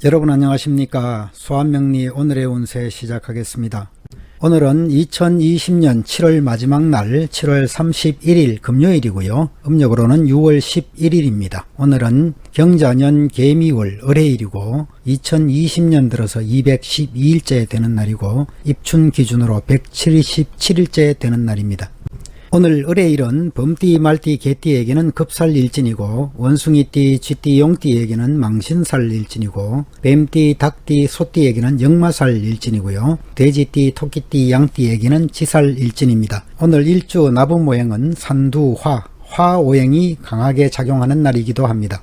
여러분 안녕하십니까. 수암명리 오늘의 운세 시작하겠습니다. 오늘은 2020년 7월 마지막 날 7월 31일 금요일이고요. 음력으로는 6월 11일입니다. 오늘은 경자년 개미월 을해일이고 2020년 들어서 212일째 되는 날이고 입춘 기준으로 177일째 되는 날입니다. 오늘 을해일은 범띠, 말띠, 개띠에게는 급살일진이고 원숭이띠, 쥐띠, 용띠에게는 망신살일진이고 뱀띠, 닭띠, 소띠에게는 역마살일진이고요. 돼지띠, 토끼띠, 양띠에게는 지살일진입니다. 오늘 일주 나부모행은 산두, 화오행이 강하게 작용하는 날이기도 합니다.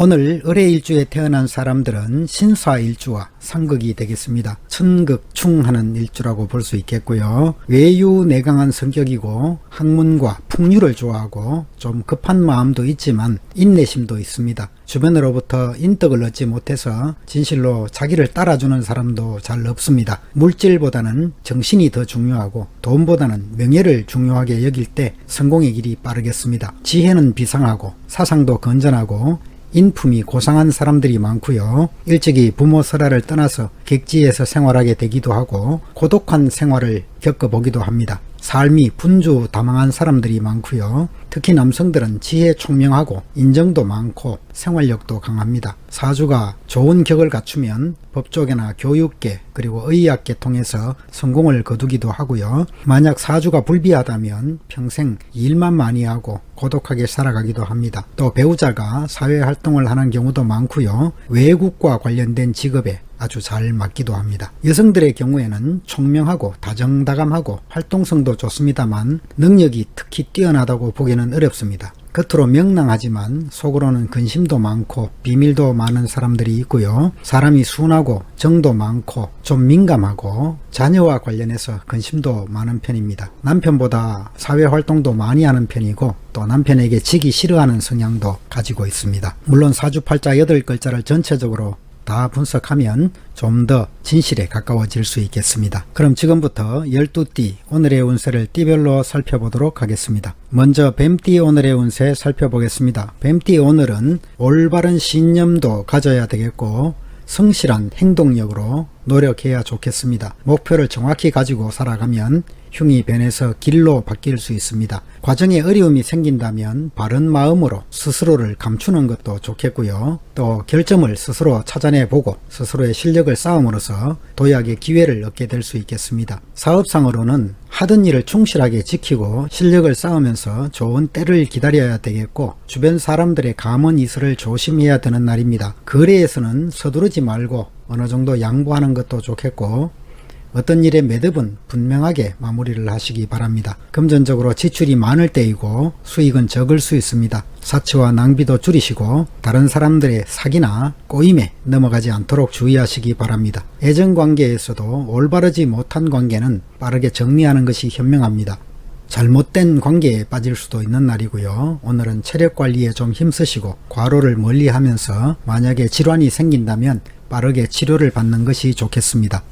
오늘 을해일주에 태어난 사람들은 신사일주와 상극이 되겠습니다. 천극충하는 일주라고 볼 수 있겠고요. 외유내강한 성격이고 학문과 풍류를 좋아하고 좀 급한 마음도 있지만 인내심도 있습니다. 주변으로부터 인덕을 얻지 못해서 진실로 자기를 따라주는 사람도 잘 없습니다. 물질보다는 정신이 더 중요하고 돈보다는 명예를 중요하게 여길 때 성공의 길이 빠르겠습니다. 지혜는 비상하고 사상도 건전하고 인품이 고상한 사람들이 많고요. 일찍이 부모 설화를 떠나서 객지에서 생활하게 되기도 하고 고독한 생활을 겪어보기도 합니다. 삶이 분주다망한 사람들이 많고요. 특히 남성들은 지혜 총명하고 인정도 많고 생활력도 강합니다. 사주가 좋은 격을 갖추면 법조계나 교육계 그리고 의학계 통해서 성공을 거두기도 하고요. 만약 사주가 불비하다면 평생 일만 많이 하고 고독하게 살아가기도 합니다. 또 배우자가 사회활동을 하는 경우도 많고요. 외국과 관련된 직업에 아주 잘 맞기도 합니다. 여성들의 경우에는 총명하고 다정다감하고 활동성도 좋습니다만 능력이 특히 뛰어나다고 보기는 어렵습니다. 겉으로 명랑하지만 속으로는 근심도 많고 비밀도 많은 사람들이 있고요. 사람이 순하고 정도 많고 좀 민감하고 자녀와 관련해서 근심도 많은 편입니다. 남편보다 사회활동도 많이 하는 편이고 또 남편에게 지기 싫어하는 성향도 가지고 있습니다. 물론 사주팔자 8글자를 전체적으로 다 분석하면 좀 더 진실에 가까워질 수 있겠습니다. 그럼 지금부터 12띠 오늘의 운세를 띠별로 살펴보도록 하겠습니다. 먼저 뱀띠 오늘의 운세 살펴보겠습니다. 뱀띠 오늘은 올바른 신념도 가져야 되겠고 성실한 행동력으로 노력해야 좋겠습니다. 목표를 정확히 가지고 살아가면 흉이 변해서 길로 바뀔 수 있습니다. 과정에 어려움이 생긴다면 바른 마음으로 스스로를 감추는 것도 좋겠고요. 또 결점을 스스로 찾아내보고 스스로의 실력을 쌓음으로써 도약의 기회를 얻게 될 수 있겠습니다. 사업상으로는 하던 일을 충실하게 지키고 실력을 쌓으면서 좋은 때를 기다려야 되겠고 주변 사람들의 감언이설을 조심해야 되는 날입니다. 거래에서는 서두르지 말고 어느 정도 양보하는 것도 좋겠고 어떤 일의 매듭은 분명하게 마무리를 하시기 바랍니다. 금전적으로 지출이 많을 때이고 수익은 적을 수 있습니다. 사치와 낭비도 줄이시고 다른 사람들의 사기나 꼬임에 넘어가지 않도록 주의하시기 바랍니다. 애정관계에서도 올바르지 못한 관계는 빠르게 정리하는 것이 현명합니다. 잘못된 관계에 빠질 수도 있는 날이고요. 오늘은 체력관리에 좀 힘쓰시고 과로를 멀리하면서 만약에 질환이 생긴다면 빠르게 치료를 받는 것이 좋겠습니다.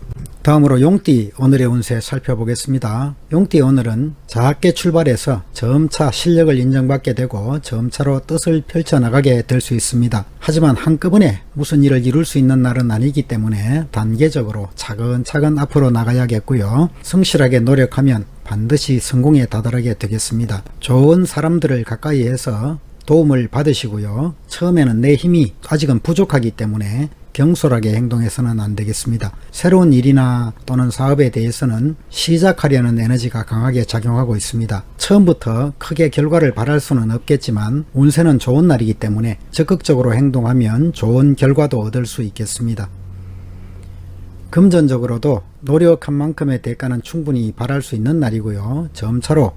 다음으로 용띠 오늘의 운세 살펴보겠습니다. 용띠 오늘은 작게 출발해서 점차 실력을 인정받게 되고 점차로 뜻을 펼쳐나가게 될 수 있습니다. 하지만 한꺼번에 무슨 일을 이룰 수 있는 날은 아니기 때문에 단계적으로 차근차근 앞으로 나가야겠고요. 성실하게 노력하면 반드시 성공에 다다르게 되겠습니다. 좋은 사람들을 가까이 해서 도움을 받으시고요. 처음에는 내 힘이 아직은 부족하기 때문에 경솔하게 행동해서는 안 되겠습니다. 새로운 일이나 또는 사업에 대해서는 시작하려는 에너지가 강하게 작용하고 있습니다. 처음부터 크게 결과를 바랄 수는 없겠지만 운세는 좋은 날이기 때문에 적극적으로 행동하면 좋은 결과도 얻을 수 있겠습니다. 금전적으로도 노력한 만큼의 대가는 충분히 바랄 수 있는 날이고요. 점차로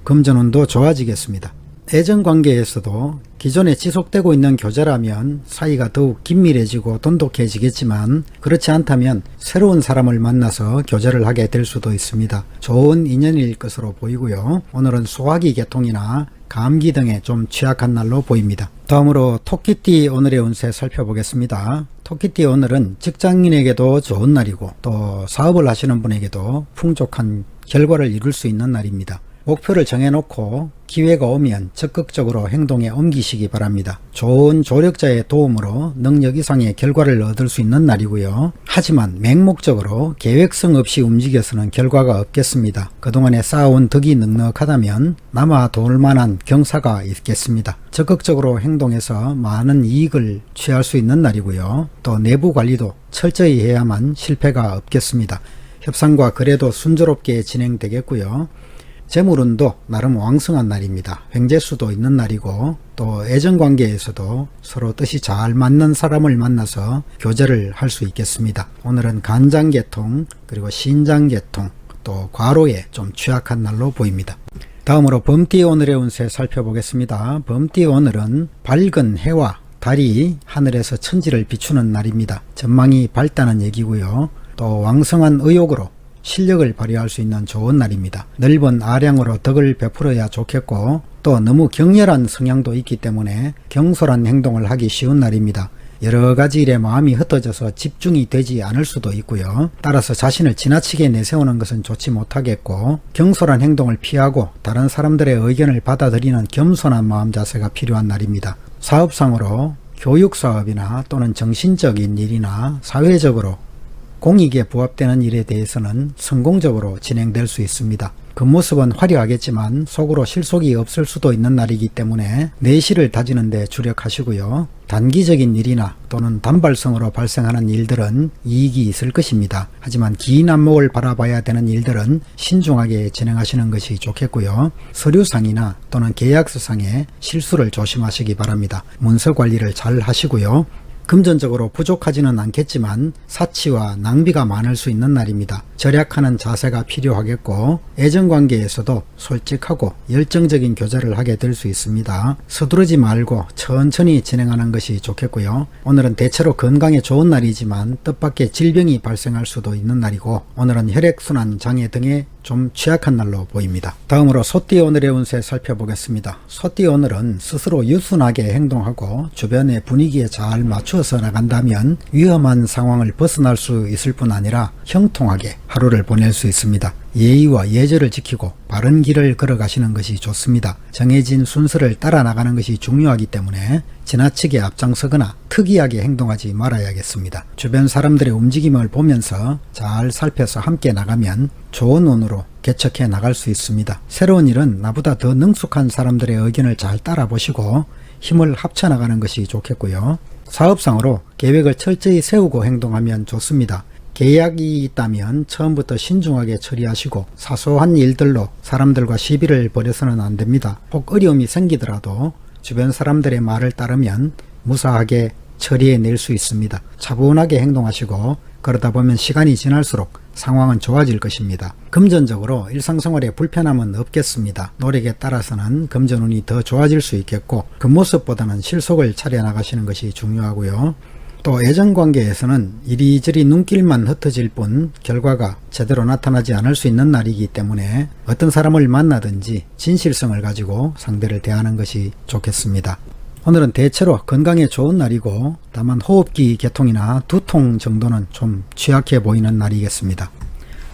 금전운도 좋아지겠습니다. 애정관계에서도 기존에 지속되고 있는 교제라면 사이가 더욱 긴밀해지고 돈독해지겠지만 그렇지 않다면 새로운 사람을 만나서 교제를 하게 될 수도 있습니다. 좋은 인연일 것으로 보이고요. 오늘은 소화기 계통이나 감기 등에 좀 취약한 날로 보입니다. 다음으로 토끼띠 오늘의 운세 살펴보겠습니다. 토끼띠 오늘은 직장인에게도 좋은 날이고 또 사업을 하시는 분에게도 풍족한 결과를 이룰 수 있는 날입니다. 목표를 정해놓고 기회가 오면 적극적으로 행동에 옮기시기 바랍니다. 좋은 조력자의 도움으로 능력 이상의 결과를 얻을 수 있는 날이고요. 하지만 맹목적으로 계획성 없이 움직여서는 결과가 없겠습니다. 그동안에 쌓아온 덕이 넉넉하다면 남아 돌 만한 경사가 있겠습니다. 적극적으로 행동해서 많은 이익을 취할 수 있는 날이고요. 또 내부 관리도 철저히 해야만 실패가 없겠습니다. 협상과 거래도 순조롭게 진행되겠고요. 재물운도 나름 왕성한 날입니다. 횡재수도 있는 날이고 또 애정관계에서도 서로 뜻이 잘 맞는 사람을 만나서 교제를 할 수 있겠습니다. 오늘은 간장계통 그리고 신장계통 또 과로에 좀 취약한 날로 보입니다. 다음으로 범띠 오늘의 운세 살펴보겠습니다. 범띠 오늘은 밝은 해와 달이 하늘에서 천지를 비추는 날입니다. 전망이 밝다는 얘기고요. 또 왕성한 의욕으로 실력을 발휘할 수 있는 좋은 날입니다. 넓은 아량으로 덕을 베풀어야 좋겠고 또 너무 격렬한 성향도 있기 때문에 경솔한 행동을 하기 쉬운 날입니다. 여러 가지 일에 마음이 흩어져서 집중이 되지 않을 수도 있고요. 따라서 자신을 지나치게 내세우는 것은 좋지 못하겠고 경솔한 행동을 피하고 다른 사람들의 의견을 받아들이는 겸손한 마음 자세가 필요한 날입니다. 사업상으로 교육사업이나 또는 정신적인 일이나 사회적으로 공익에 부합되는 일에 대해서는 성공적으로 진행될 수 있습니다. 겉모습은 화려하겠지만 속으로 실속이 없을 수도 있는 날이기 때문에 내실을 다지는 데 주력하시고요. 단기적인 일이나 또는 단발성으로 발생하는 일들은 이익이 있을 것입니다. 하지만 긴 안목을 바라봐야 되는 일들은 신중하게 진행하시는 것이 좋겠고요. 서류상이나 또는 계약서상의 실수를 조심하시기 바랍니다. 문서 관리를 잘 하시고요. 금전적으로 부족하지는 않겠지만 사치와 낭비가 많을 수 있는 날입니다. 절약하는 자세가 필요하겠고 애정관계에서도 솔직하고 열정적인 교제를 하게 될 수 있습니다. 서두르지 말고 천천히 진행하는 것이 좋겠고요. 오늘은 대체로 건강에 좋은 날이지만 뜻밖의 질병이 발생할 수도 있는 날이고 오늘은 혈액순환 장애 등에 좀 취약한 날로 보입니다. 다음으로 소띠 오늘의 운세 살펴보겠습니다. 소띠 오늘은 스스로 유순하게 행동하고 주변의 분위기에 잘 맞추어서 나간다면 위험한 상황을 벗어날 수 있을 뿐 아니라 형통하게 하루를 보낼 수 있습니다. 예의와 예절을 지키고 바른 길을 걸어가시는 것이 좋습니다. 정해진 순서를 따라 나가는 것이 중요하기 때문에 지나치게 앞장서거나 특이하게 행동하지 말아야겠습니다. 주변 사람들의 움직임을 보면서 잘 살펴서 함께 나가면 좋은 운으로 개척해 나갈 수 있습니다. 새로운 일은 나보다 더 능숙한 사람들의 의견을 잘 따라보시고 힘을 합쳐 나가는 것이 좋겠고요. 사업상으로 계획을 철저히 세우고 행동하면 좋습니다. 계약이 있다면 처음부터 신중하게 처리하시고 사소한 일들로 사람들과 시비를 벌여서는 안 됩니다. 혹 어려움이 생기더라도 주변 사람들의 말을 따르면 무사하게 처리해낼 수 있습니다. 차분하게 행동하시고 그러다 보면 시간이 지날수록 상황은 좋아질 것입니다. 금전적으로 일상생활에 불편함은 없겠습니다. 노력에 따라서는 금전운이 더 좋아질 수 있겠고 겉모습보다는 실속을 차려나가시는 것이 중요하고요. 또 애정관계에서는 이리저리 눈길만 흩어질 뿐 결과가 제대로 나타나지 않을 수 있는 날이기 때문에 어떤 사람을 만나든지 진실성을 가지고 상대를 대하는 것이 좋겠습니다. 오늘은 대체로 건강에 좋은 날이고 다만 호흡기 개통이나 두통 정도는 좀 취약해 보이는 날이겠습니다.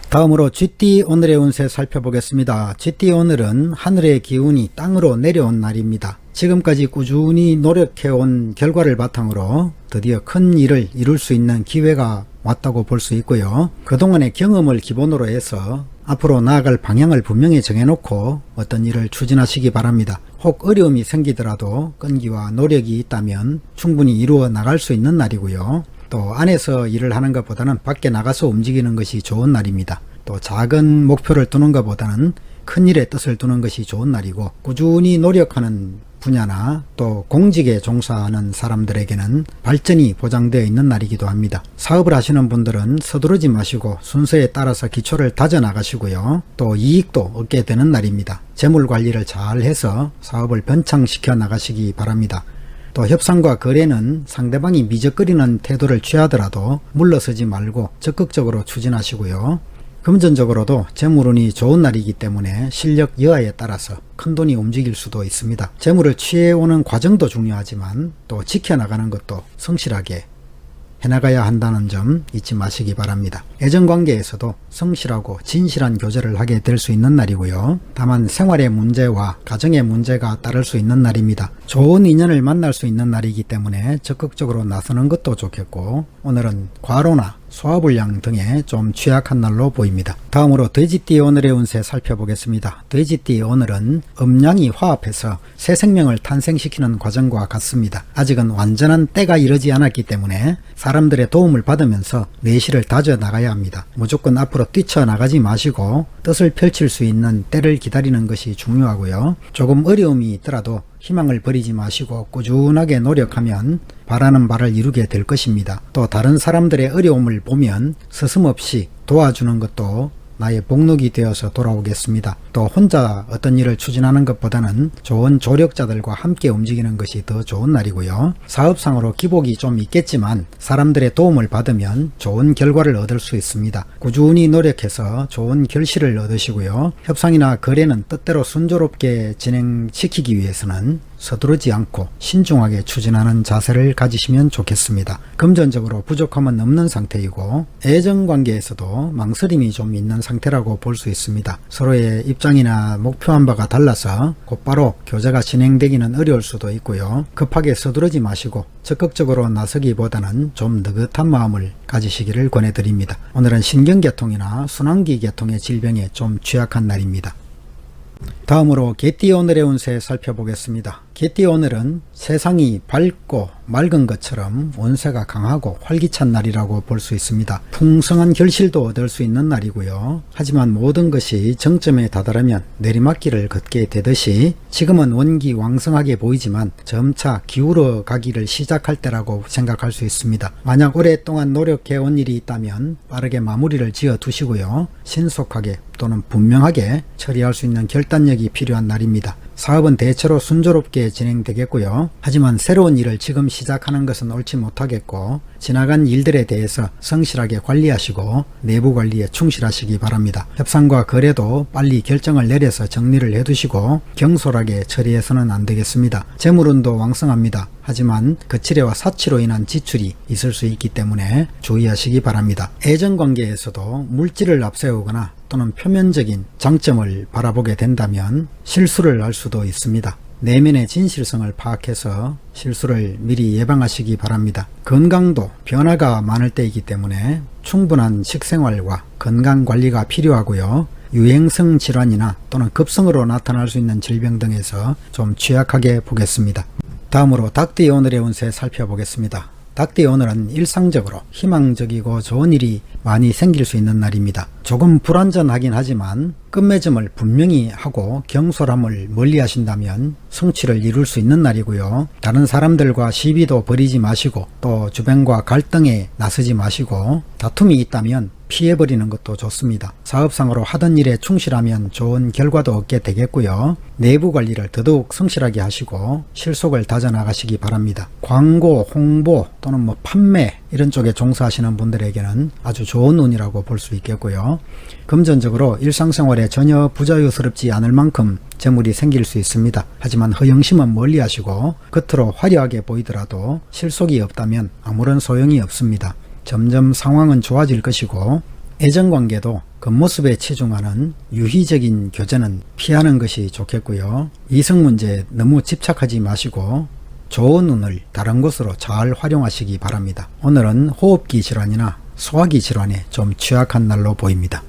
다음으로 쥐띠 오늘의 운세 살펴보겠습니다. 쥐띠 오늘은 하늘의 기운이 땅으로 내려온 날입니다. 지금까지 꾸준히 노력해온 결과를 바탕으로 드디어 큰 일을 이룰 수 있는 기회가 왔다고 볼 수 있고요. 그동안의 경험을 기본으로 해서 앞으로 나아갈 방향을 분명히 정해놓고 어떤 일을 추진하시기 바랍니다. 혹 어려움이 생기더라도 끈기와 노력이 있다면 충분히 이루어 나갈 수 있는 날이고요. 또 안에서 일을 하는 것보다는 밖에 나가서 움직이는 것이 좋은 날입니다. 또 작은 목표를 두는 것보다는 큰 일에 뜻을 두는 것이 좋은 날이고 꾸준히 노력하는 분야나 또 공직에 종사하는 사람들에게는 발전이 보장되어 있는 날이기도 합니다. 사업을 하시는 분들은 서두르지 마시고 순서에 따라서 기초를 다져 나가시고요. 또 이익도 얻게 되는 날입니다. 재물 관리를 잘 해서 사업을 번창시켜 나가시기 바랍니다. 또 협상과 거래는 상대방이 미적거리는 태도를 취하더라도 물러서지 말고 적극적으로 추진하시고요. 금전적으로도 재물운이 좋은 날이기 때문에 실력 여하에 따라서 큰돈이 움직일 수도 있습니다. 재물을 취해오는 과정도 중요하지만 또 지켜나가는 것도 성실하게 해나가야 한다는 점 잊지 마시기 바랍니다. 애정관계에서도 성실하고 진실한 교제를 하게 될 수 있는 날이고요. 다만 생활의 문제와 가정의 문제가 따를 수 있는 날입니다. 좋은 인연을 만날 수 있는 날이기 때문에 적극적으로 나서는 것도 좋겠고, 오늘은 과로나 소화불량 등에 좀 취약한 날로 보입니다. 다음으로 돼지띠 오늘의 운세 살펴보겠습니다. 돼지띠 오늘은 음양이 화합해서 새 생명을 탄생시키는 과정과 같습니다. 아직은 완전한 때가 이르지 않았기 때문에 사람들의 도움을 받으면서 내실을 다져 나가야 합니다. 무조건 앞으로 뛰쳐나가지 마시고 뜻을 펼칠 수 있는 때를 기다리는 것이 중요하고요. 조금 어려움이 있더라도 희망을 버리지 마시고 꾸준하게 노력하면 바라는 바를 이루게 될 것입니다. 또 다른 사람들의 어려움을 보면 서슴없이 도와주는 것도 나의 복록이 되어서 돌아오겠습니다. 또 혼자 어떤 일을 추진하는 것보다는 좋은 조력자들과 함께 움직이는 것이 더 좋은 날이고요. 사업상으로 기복이 좀 있겠지만 사람들의 도움을 받으면 좋은 결과를 얻을 수 있습니다. 꾸준히 노력해서 좋은 결실을 얻으시고요. 협상이나 거래는 뜻대로 순조롭게 진행시키기 위해서는 서두르지 않고 신중하게 추진하는 자세를 가지시면 좋겠습니다. 금전적으로 부족함은 없는 상태이고 애정관계에서도 망설임이 좀 있는 상태라고 볼 수 있습니다. 서로의 입장이나 목표한 바가 달라서 곧바로 교제가 진행되기는 어려울 수도 있고요. 급하게 서두르지 마시고 적극적으로 나서기보다는 좀 느긋한 마음을 가지시기를 권해드립니다. 오늘은 신경계통이나 순환기 계통의 질병에 좀 취약한 날입니다. 다음으로 개띠 오늘의 운세 살펴보겠습니다. 개띠 오늘은 세상이 밝고 맑은 것처럼 운세가 강하고 활기찬 날이라고 볼 수 있습니다. 풍성한 결실도 얻을 수 있는 날이고요. 하지만 모든 것이 정점에 다다르면 내리막길을 걷게 되듯이 지금은 원기 왕성하게 보이지만 점차 기울어 가기를 시작할 때라고 생각할 수 있습니다. 만약 오랫동안 노력해온 일이 있다면 빠르게 마무리를 지어 두시고요. 신속하게 또는 분명하게 처리할 수 있는 결단력이 필요한 날입니다. 사업은 대체로 순조롭게 진행되겠고요. 하지만 새로운 일을 지금 시작하는 것은 옳지 못하겠고 지나간 일들에 대해서 성실하게 관리하시고 내부 관리에 충실하시기 바랍니다. 협상과 거래도 빨리 결정을 내려서 정리를 해두시고 경솔하게 처리해서는 안 되겠습니다. 재물운도 왕성합니다. 하지만 거칠애와 사치로 인한 지출이 있을 수 있기 때문에 주의하시기 바랍니다. 애정관계에서도 물질을 앞세우거나 또는 표면적인 장점을 바라보게 된다면 실수를 할 수도 있습니다. 내면의 진실성을 파악해서 실수를 미리 예방하시기 바랍니다. 건강도 변화가 많을 때이기 때문에 충분한 식생활과 건강관리가 필요하고요. 유행성 질환이나 또는 급성으로 나타날 수 있는 질병 등에서 좀 취약하게 보겠습니다. 다음으로 닭띠 오늘의 운세 살펴보겠습니다. 닭띠 오늘은 일상적으로 희망적이고 좋은 일이 많이 생길 수 있는 날입니다. 조금 불완전하긴 하지만 끝맺음을 분명히 하고 경솔함을 멀리 하신다면 성취를 이룰 수 있는 날이고요. 다른 사람들과 시비도 벌이지 마시고 또 주변과 갈등에 나서지 마시고 다툼이 있다면 피해버리는 것도 좋습니다. 사업상으로 하던 일에 충실하면 좋은 결과도 얻게 되겠고요. 내부 관리를 더더욱 성실하게 하시고 실속을 다져나가시기 바랍니다. 광고, 홍보 또는 판매 이런 쪽에 종사하시는 분들에게는 아주 좋은 운이라고 볼 수 있겠고요. 금전적으로 일상생활에 전혀 부자유스럽지 않을 만큼 재물이 생길 수 있습니다. 하지만 허영심은 멀리 하시고 겉으로 화려하게 보이더라도 실속이 없다면 아무런 소용이 없습니다. 점점 상황은 좋아질 것이고 애정관계도 겉모습에 치중하는 유희적인 교제는 피하는 것이 좋겠고요. 이성문제에 너무 집착하지 마시고 좋은 운을 다른 곳으로 잘 활용하시기 바랍니다. 오늘은 호흡기 질환이나 소화기 질환에 좀 취약한 날로 보입니다.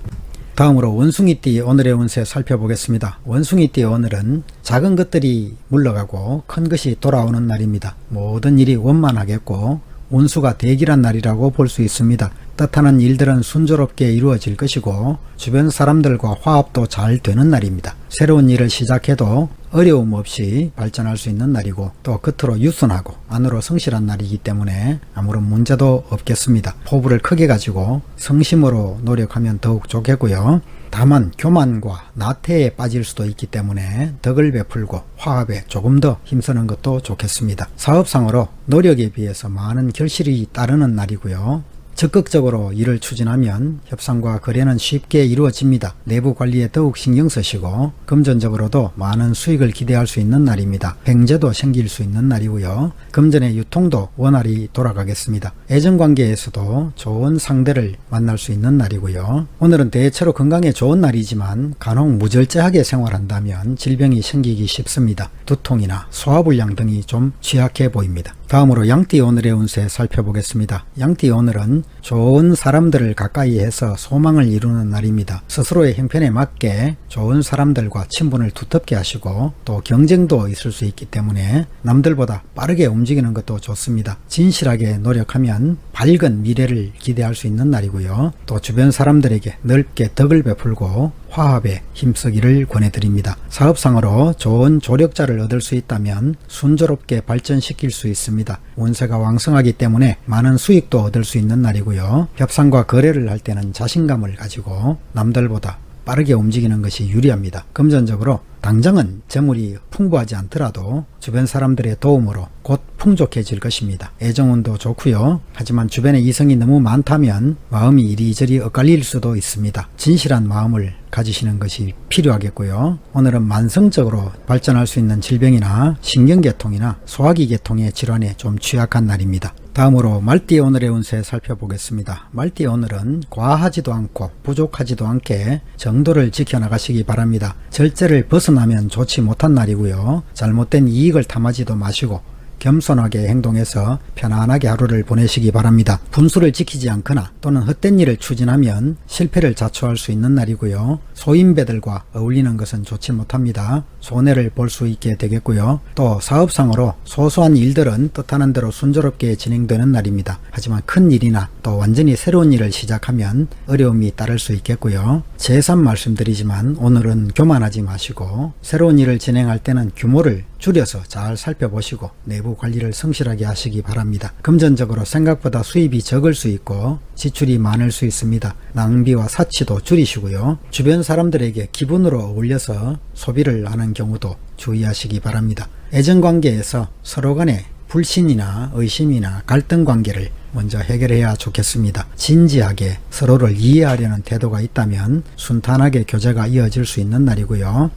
다음으로 원숭이띠 오늘의 운세 살펴보겠습니다. 원숭이띠 오늘은 작은 것들이 물러가고 큰 것이 돌아오는 날입니다. 모든 일이 원만하겠고 운수가 대길한 날이라고 볼 수 있습니다. 뜻하는 일들은 순조롭게 이루어질 것이고 주변 사람들과 화합도 잘 되는 날입니다. 새로운 일을 시작해도 어려움 없이 발전할 수 있는 날이고 또 겉으로 유순하고 안으로 성실한 날이기 때문에 아무런 문제도 없겠습니다. 포부를 크게 가지고 성심으로 노력하면 더욱 좋겠고요. 다만 교만과 나태에 빠질 수도 있기 때문에 덕을 베풀고 화합에 조금 더 힘쓰는 것도 좋겠습니다. 사업상으로 노력에 비해서 많은 결실이 따르는 날이고요. 적극적으로 일을 추진하면 협상과 거래는 쉽게 이루어집니다. 내부 관리에 더욱 신경 쓰시고 금전적으로도 많은 수익을 기대할 수 있는 날입니다. 횡재도 생길 수 있는 날이고요. 금전의 유통도 원활히 돌아가겠습니다. 애정관계에서도 좋은 상대를 만날 수 있는 날이고요. 오늘은 대체로 건강에 좋은 날이지만 간혹 무절제하게 생활한다면 질병이 생기기 쉽습니다. 두통이나 소화불량 등이 좀 취약해 보입니다. 다음으로 양띠 오늘의 운세 살펴보겠습니다. 양띠 오늘은 좋은 사람들을 가까이 해서 소망을 이루는 날입니다. 스스로의 형편에 맞게 좋은 사람들과 친분을 두텁게 하시고 또 경쟁도 있을 수 있기 때문에 남들보다 빠르게 움직이는 것도 좋습니다. 진실하게 노력하면 밝은 미래를 기대할 수 있는 날이고요. 또 주변 사람들에게 넓게 덕을 베풀고 화합에 힘쓰기를 권해드립니다. 사업상으로 좋은 조력자를 얻을 수 있다면 순조롭게 발전시킬 수 있습니다. 운세가 왕성하기 때문에 많은 수익도 얻을 수 있는 날이고요. 협상과 거래를 할 때는 자신감을 가지고 남들보다 빠르게 움직이는 것이 유리합니다. 금전적으로 당장은 재물이 풍부하지 않더라도 주변 사람들의 도움으로 곧 풍족해질 것입니다. 애정운도 좋고요. 하지만 주변에 이성이 너무 많다면 마음이 이리저리 엇갈릴 수도 있습니다. 진실한 마음을 가지시는 것이 필요하겠고요. 오늘은 만성적으로 발전할 수 있는 질병이나 신경계통이나 소화기 계통의 질환에 좀 취약한 날입니다. 다음으로 말띠 오늘의 운세 살펴보겠습니다. 말띠 오늘은 과하지도 않고 부족하지도 않게 정도를 지켜나가시기 바랍니다. 절제를 벗어나면 좋지 못한 날이고요. 잘못된 이익을 탐하지도 마시고 겸손하게 행동해서 편안하게 하루를 보내시기 바랍니다. 분수를 지키지 않거나 또는 헛된 일을 추진하면 실패를 자초할 수 있는 날이고요. 소인배들과 어울리는 것은 좋지 못합니다. 손해를 볼 수 있게 되겠고요. 또 사업상으로 소소한 일들은 뜻하는 대로 순조롭게 진행되는 날입니다. 하지만 큰 일이나 또 완전히 새로운 일을 시작하면 어려움이 따를 수 있겠고요. 재산 말씀드리지만 오늘은 교만하지 마시고 새로운 일을 진행할 때는 규모를 줄여서 잘 살펴보시고 내부 관리를 성실하게 하시기 바랍니다. 금전적으로 생각보다 수입이 적을 수 있고 지출이 많을 수 있습니다. 낭비와 사치도 줄이시고요. 주변 사람들에게 기분으로 어울려서 소비를 하는 경우도 주의하시기 바랍니다. 애정관계에서 서로 간에 불신이나 의심이나 갈등 관계를 먼저 해결해야 좋겠습니다. 진지하게 서로를 이해하려는 태도가 있다면 순탄하게 교제가 이어질 수 있는 날이고요.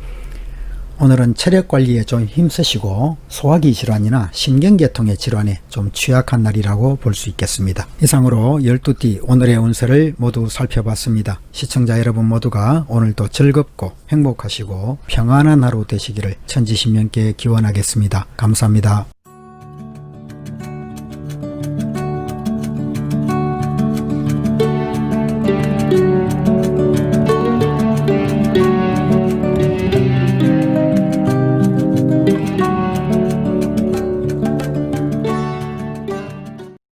오늘은 체력 관리에 좀 힘쓰시고 소화기 질환이나 신경계통의 질환에 좀 취약한 날이라고 볼 수 있겠습니다. 이상으로 12띠 오늘의 운세를 모두 살펴봤습니다. 시청자 여러분 모두가 오늘도 즐겁고 행복하시고 평안한 하루 되시기를 천지신명께 기원하겠습니다. 감사합니다.